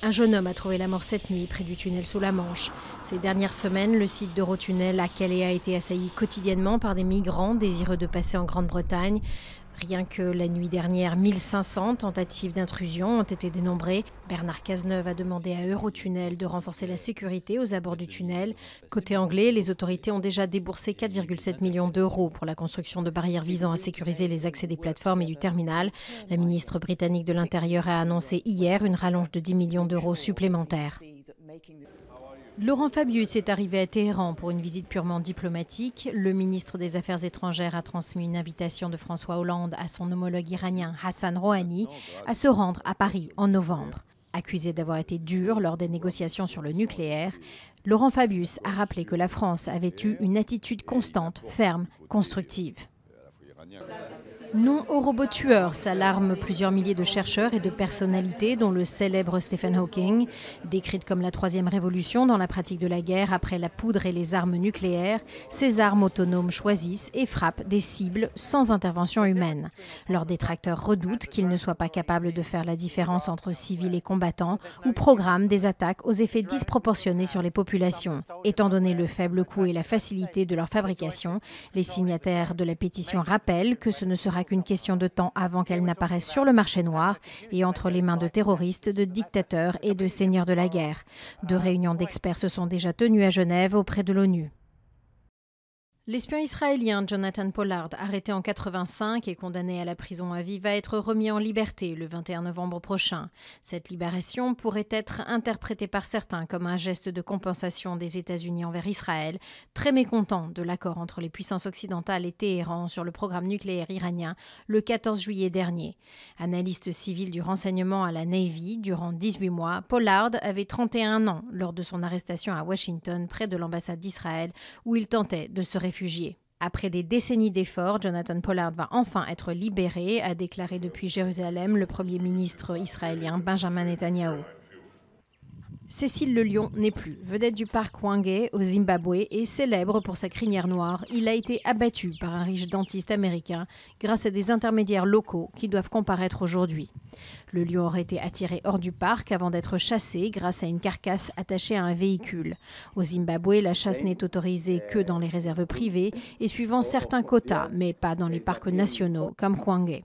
Un jeune homme a trouvé la mort cette nuit près du tunnel sous la Manche. Ces dernières semaines, le site d'Eurotunnel à Calais a été assailli quotidiennement par des migrants désireux de passer en Grande-Bretagne. Rien que la nuit dernière, 1500 tentatives d'intrusion ont été dénombrées. Bernard Cazeneuve a demandé à Eurotunnel de renforcer la sécurité aux abords du tunnel. Côté anglais, les autorités ont déjà déboursé 4,7 millions d'euros pour la construction de barrières visant à sécuriser les accès des plateformes et du terminal. La ministre britannique de l'Intérieur a annoncé hier une rallonge de 10 millions d'euros supplémentaires. Laurent Fabius est arrivé à Téhéran pour une visite purement diplomatique. Le ministre des Affaires étrangères a transmis une invitation de François Hollande à son homologue iranien Hassan Rouhani à se rendre à Paris en novembre. Accusé d'avoir été dur lors des négociations sur le nucléaire, Laurent Fabius a rappelé que la France avait eu une attitude constante, ferme, constructive. Non au robot tueur, s'alarment plusieurs milliers de chercheurs et de personnalités, dont le célèbre Stephen Hawking. Décrite comme la troisième révolution dans la pratique de la guerre après la poudre et les armes nucléaires, ces armes autonomes choisissent et frappent des cibles sans intervention humaine. Leurs détracteurs redoutent qu'ils ne soient pas capables de faire la différence entre civils et combattants ou programment des attaques aux effets disproportionnés sur les populations. Étant donné le faible coût et la facilité de leur fabrication, les signataires de la pétition rappellent que ce ne sera qu'une question de temps avant qu'elle n'apparaisse sur le marché noir et entre les mains de terroristes, de dictateurs et de seigneurs de la guerre. 2 réunions d'experts se sont déjà tenues à Genève auprès de l'ONU. L'espion israélien Jonathan Pollard, arrêté en 1985 et condamné à la prison à vie, va être remis en liberté le 21 novembre prochain. Cette libération pourrait être interprétée par certains comme un geste de compensation des États-Unis envers Israël, très mécontent de l'accord entre les puissances occidentales et Téhéran sur le programme nucléaire iranien le 14 juillet dernier. Analyste civil du renseignement à la Navy durant 18 mois, Pollard avait 31 ans lors de son arrestation à Washington, près de l'ambassade d'Israël, où il tentait de se réfugier. Après des décennies d'efforts, Jonathan Pollard va enfin être libéré, a déclaré depuis Jérusalem le Premier ministre israélien Benjamin Netanyahou. Cécile le lion n'est plus. Vedette du parc Hwange au Zimbabwe et célèbre pour sa crinière noire, il a été abattu par un riche dentiste américain grâce à des intermédiaires locaux qui doivent comparaître aujourd'hui. Le lion aurait été attiré hors du parc avant d'être chassé grâce à une carcasse attachée à un véhicule. Au Zimbabwe, la chasse n'est autorisée que dans les réserves privées et suivant certains quotas, mais pas dans les parcs nationaux comme Hwange.